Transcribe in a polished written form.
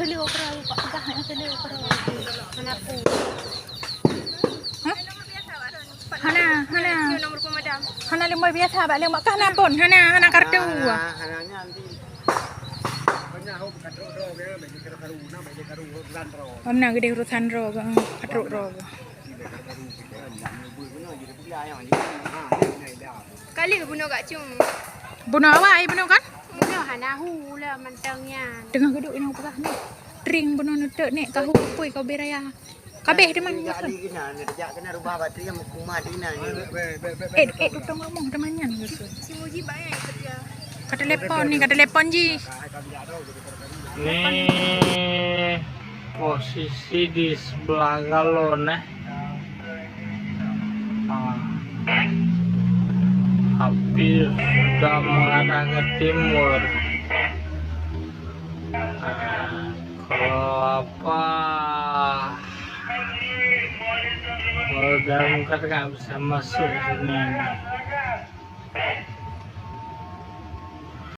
Beliau perahu Pak pegahnya beliau perahu. Kenapa? Hana, Hana. Nomor pemadam. Hana lemah biasa, Pak lemah kah napon? Hana kartu. Hananya nanti. Banyak aku kartu roh, banyak kartu na, banyak kartu urusan roh. Hana gede urusan roh, kartu roh. Kali bunuh gak cum. Bunuh awak, bunuh kan? Bunuh hanahu lah mantangnya. Tengah geduk yang pegah ni. Ring bunuh nutuk ni kahu pui kau beraya. Kabeh di mana? Jadi kena, kerja kena rubah bateri yang kumah di kena. Tutong ngomong temannya gitu. Si Muji banyak yang kerja. Kata telepon ji. Ini posisi di sebelah galon api sudah mengarah ke timur. Kalau apa kalau dalam nggak bisa masuk sini.